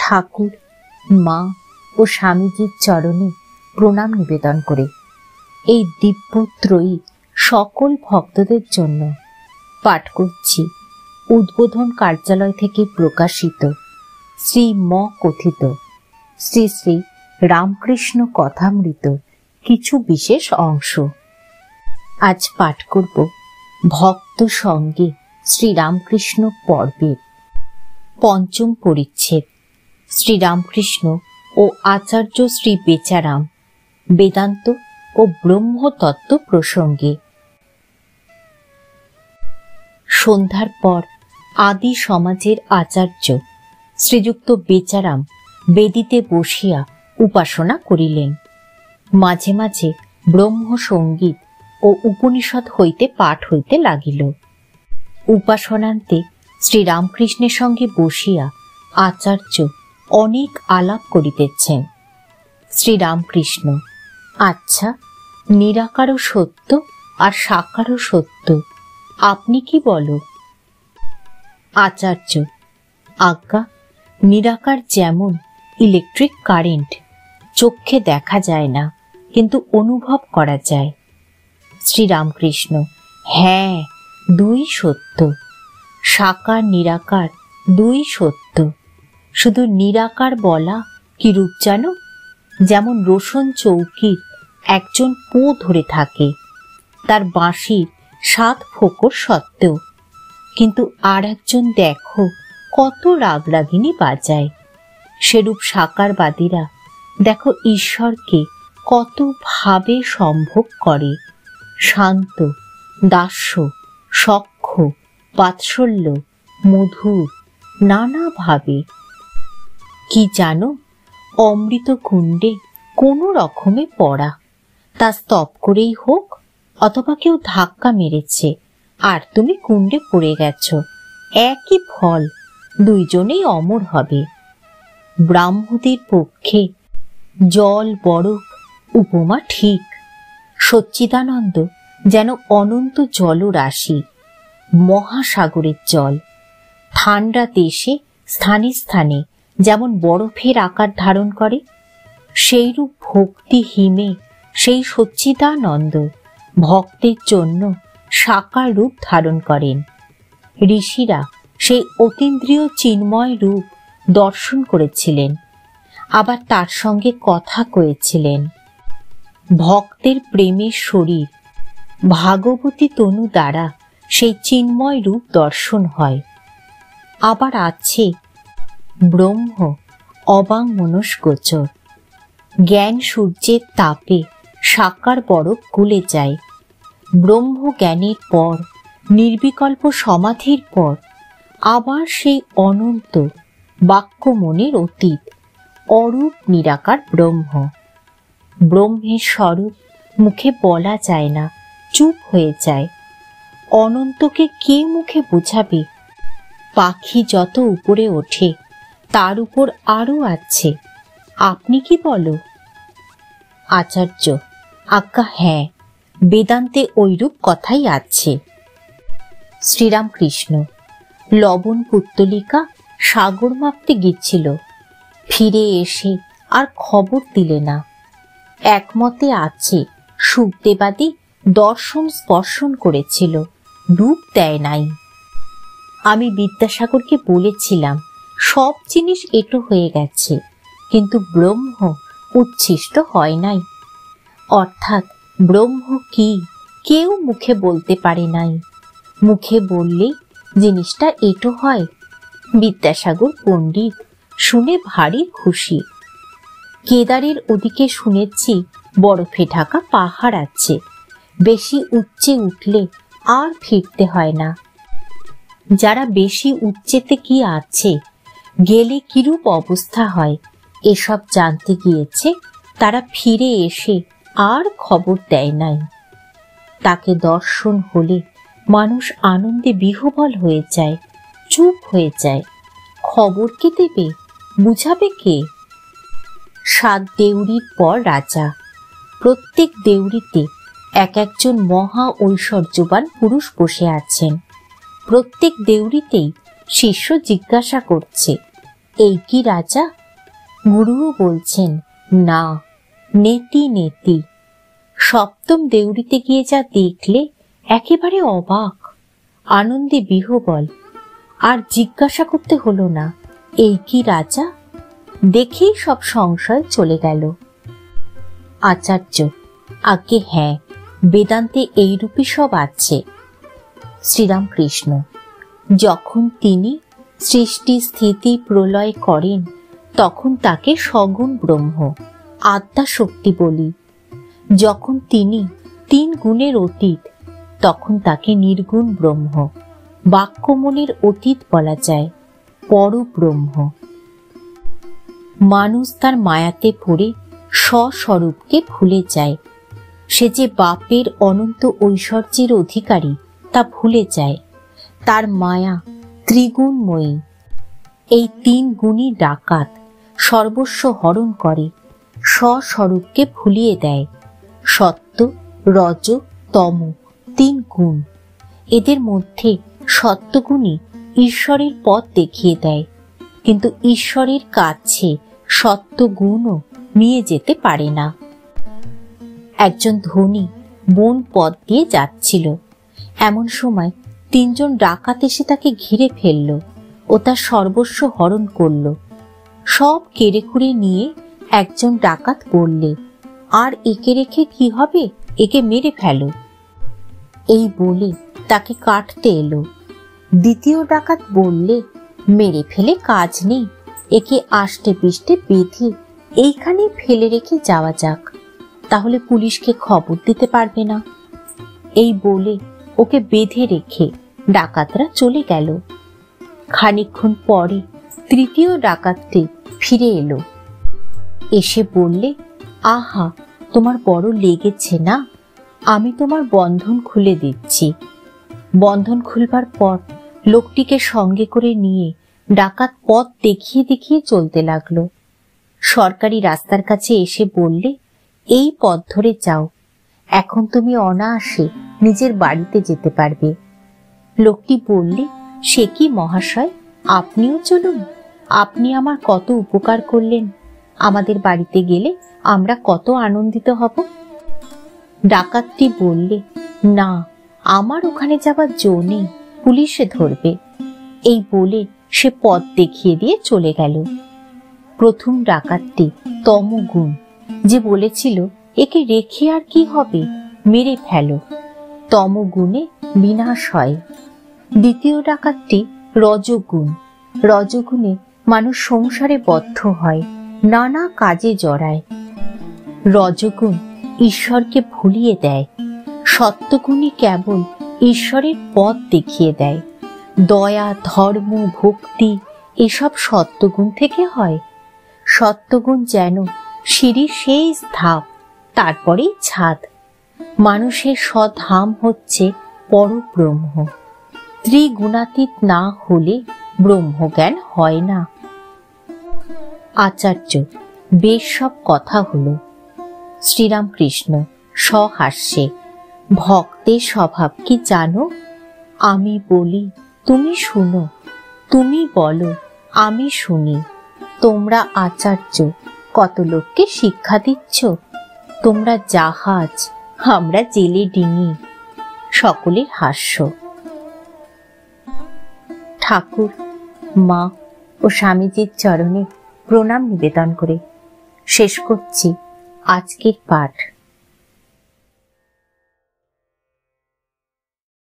ঠাকুর, মা ও স্বামীজির চরণে প্রণাম নিবেদন করে এই দিব্যত্রয়ী সকল ভক্তদের জন্য পাঠ করছি উদ্বোধন কার্যালয় থেকে প্রকাশিত শ্রী ম কথিত শ্রী শ্রী রামকৃষ্ণ কথামৃত কিছু বিশেষ অংশ। আজ পাঠ করব ভক্ত সঙ্গে শ্রীরামকৃষ্ণ পর্বের পঞ্চম পরিচ্ছেদ, শ্রীরামকৃষ্ণ ও আচার্য শ্রী বেচারাম বেদান্ত ও ব্রহ্মতত্ত্ব প্রসঙ্গে। সন্ধ্যার পর আদি সমাজের আচার্য শ্রীযুক্ত বেচারাম বেদিতে বসিয়া উপাসনা করিলেন। মাঝে মাঝে ব্রহ্ম সঙ্গীত ও উপনিষদ হইতে পাঠ হইতে লাগিল। উপাসনান্তে শ্রীরামকৃষ্ণের সঙ্গে বসিয়া আচার্য অনেক আলাপ করিতেছেন। শ্রীরামকৃষ্ণ: আচ্ছা, নিরাকারও সত্য আর সাকারও সত্য, আপনি কি বলো? আচার্য: আজ্ঞা, নিরাকার যেমন ইলেকট্রিক কারেন্ট, চোখে দেখা যায় না কিন্তু অনুভব করা যায়। শ্রীরামকৃষ্ণ: হ্যাঁ, দুই সত্য। সাকার নিরাকার দুই সত্য। শুধু নিরাকার বলা কি রূপ জানো? যেমন রোশন চৌকির একজন পো ধরে থাকে, তার বাঁশির 7 ফোঁকর সত্ত্বেও, কিন্তু আর একজন দেখো কত রাগরাগিনী বাজায়। সেরূপ সাকারবাদীরা দেখো ঈশ্বরকে কত ভাবে সম্ভোগ করে, শান্ত, দাস্য, সখ্য, বাৎসল্য, মধুর, নানা ভাবে। কি জানো, অমৃত কুণ্ডে কোনো রকমে পড়া, তা স্তব করেই হোক অথবা কেউ ধাক্কা মেরেছে আর তুমি কুণ্ডে পড়ে গেছ, একই ফল, দুইজনেই অমর হবে। ব্রাহ্মদের পক্ষে জল বরফ উপমা ঠিক। সচ্চিদানন্দ যেন অনন্ত জলরাশি, মহাসাগরের জল। ঠান্ডা দেশে স্থানে স্থানে যেমন বরফের আকার ধারণ করে, সেইরূপ ভক্তি হিমে সেই সচ্চিদানন্দ ভক্তের জন্য সাকার রূপ ধারণ করেন। ঋষিরা সেই অতীন্দ্রিয় চিন্ময় রূপ দর্শন করেছিলেন, আবার তার সঙ্গে কথা কয়েছিলেন। ভক্তের প্রেমের শরীর ভাগবতী তনু দ্বারা সেই চিন্ময় রূপ দর্শন হয়। আবার আছে ব্রহ্ম অবাঙমনস্গোচর। জ্ঞান সূর্যের তাপে সাকার বরফ গলে যায়। ব্রহ্ম জ্ঞানের পর, নির্বিকল্প সমাধির পর আবার সেই অনন্ত বাক্য মনের অতীত অরূপ নিরাকার ব্রহ্ম। ব্রহ্মের স্বরূপ মুখে বলা যায় না, চুপ হয়ে যায়। অনন্তকে কে মুখে বোঝাবে? পাখি যত উপরে ওঠে তার উপর আরো আছে, আপনি কি বলো? আচার্য: আজ্ঞা হ্যাঁ, বেদান্তে ঐরূপ কথাই আছে। শ্রীরামকৃষ্ণ: লবণ পুত্তলিকা সাগর মাপতে গিয়েছিল, ফিরে এসে আর খবর দিলে না। একমতে আছে সুখদেবাদি দর্শন স্পর্শন করেছিল, রূপ দেয় নাই। আমি বিদ্যাসাগরকে বলেছিলাম সব জিনিস এঁটো হয়ে গেছে, কিন্তু ব্রহ্ম উচ্ছিষ্ট হয় নাই। অর্থাৎ ব্রহ্ম কি কেউ মুখে বলতে পারে নাই। মুখে বললে জিনিসটা এঁটো হয়। বিদ্যাসাগর পণ্ডিত শুনে ভারী খুশি। কেদারের ওদিকে শুনেছি বরফে ঢাকা পাহাড় আছে, বেশি উচ্চে উঠলে আর ফিরতে হয় না। যারা বেশি উচ্চেতে কি আছে, গেলে কিরূপ অবস্থা হয়, এসব জানতে গিয়েছে, তারা ফিরে এসে আর খবর দেয় নাই। তাকে দর্শন হলে মানুষ আনন্দে বিহ্বল হয়ে যায়, চুপ হয়ে যায়। খবর কে দেবে, বুঝাবে কে? 7 দেউড়ির পর রাজা। প্রত্যেক দেউড়িতে এক একজন মহা ঐশ্বর্যবান পুরুষ বসে আছেন। প্রত্যেক দেউড়িতেই শিষ্য জিজ্ঞাসা করছে, এই কি রাজা? গুরুও বলছেন না, নেতি নেতি। সপ্তম দেউড়িতে গিয়ে যা দেখলে একেবারে অবাক, আনন্দে বিহ্বল। আর জিজ্ঞাসা করতে হলো না এই কি রাজা, দেখেই সব সংশয় চলে গেল। আচার্য: আজ্ঞে হ্যাঁ, বেদান্তে এইরূপই সব আছে। শ্রীরামকৃষ্ণ: যখন তিনি সৃষ্টি স্থিতি প্রলয় করেন তখন তাকে সগুণ ব্রহ্ম, আদ্যা শক্তি বলি। যখন তিনি 3 গুণের অতীত তখন তাকে নির্গুণ ব্রহ্ম, বাক্যমনির অতীত বলা যায়, পরব্রহ্ম। মানুষ তার মায়াতে পড়ে স্বস্বরূপকে ভুলে যায়। সে যে বাপের অনন্ত ঐশ্বর্যের অধিকারী তা ভুলে যায়। তার মায়া ত্রিগুণময়ী। এই 3 গুণই ডাকাত, সর্বস্ব হরণ করে, স্বস্বরূপকে ভুলিয়ে দেয়। সত্য, রজ, তম 3 গুণ। এদের মধ্যে সত্যগুণই ঈশ্বরের পথ দেখিয়ে দেয়, কিন্তু ঈশ্বরের কাছে সত্যগুণও নিয়ে যেতে পারে না। একজন ধনী বন পথ দিয়ে যাচ্ছিল। এমন সময় 3 জন ডাকাত এসে তাকে ঘিরে ফেলল ও তার সর্বস্ব হরণ করল। সব কেড়ে কুড়ে নিয়ে একজন ডাকাত বললে, আর একে রেখে কি হবে, একে মেরে ফেলো। এই বলে তাকে কাটতে এলো। দ্বিতীয় ডাকাত বললে, মেরে ফেলে কাজ নেই, একে আষ্টে পিষ্টে বেঁধে এইখানে ফেলে রেখে যাওয়া যাক, তাহলে পুলিশকে খবর দিতে পারবে না। এই বলে ওকে বেঁধে রেখে ডাকাতরা চলে গেল। খানিকক্ষণ পরে তৃতীয় ডাকাতটি ফিরে এলো। এসে বললে, আহা, তোমার বড় লেগেছে না, আমি তোমার বন্ধন খুলে দিচ্ছি। বন্ধন খুলবার পর লোকটিকে সঙ্গে করে নিয়ে ডাকাত পথ দেখিয়ে দেখিয়ে চলতে লাগলো। সরকারি রাস্তার কাছে এসে বললে, এই পথ ধরে যাও, এখন তুমি অনায়াসে নিজের বাড়িতে যেতে পারবে। লোকটি বললে, সে কি মহাশয়, আপনিও চলুন, আপনি আমার কত উপকার করলেন, আমাদের বাড়িতে গেলে আমরা কত আনন্দিত হব। ডাকাতটি বললে, না, আমার ওখানে যাবার জো নেই, পুলিশে ধরবে। এই বলে সে পথ দেখিয়ে দিয়ে চলে গেল। প্রথম ডাকাতটি তমগুণ, যে বলেছিল একে রেখে আর কি হবে, মেরে ফেলো, তমগুণে বিনাশ হয়। দ্বিতীয় ডাকাতটি রজগুণ, রজগুণে মানুষ সংসারে বদ্ধ হয়, নানা কাজে জড়ায়। রজগুণ ঈশ্বরকে ভুলিয়ে দেয়। সত্যগুণই কেবল ঈশ্বরের পথ দেখিয়ে দেয়। দয়া, ধর্ম, ভক্তি এসব সত্যগুণ থেকে হয়। সত্যগুণ যেন সিঁড়ির শেষ ধাপ, তারপরেই ছাদ। মানুষের স্বধাম হচ্ছে পরব্রহ্ম। ত্রিগুণাতীত না হলে ব্রহ্মজ্ঞান হয় না। আচার্য: বেশ সব কথা হলো। শ্রীরামকৃষ্ণ সহাস্যে: ভক্তের স্বভাব কি জানো? আমি বলি, তুমি শুনো, তুমি বলো, আমি শুনি। তোমরা আচার্য, কত লোককে শিক্ষা দিচ্ছ। তোমরা জাহাজ, আমরা জেলে ডিঙি। সকলের হাস্য। ঠাকুর, মা ও স্বামীজির চরণে প্রণাম নিবেদন করে শেষ করছি আজকের পাঠ।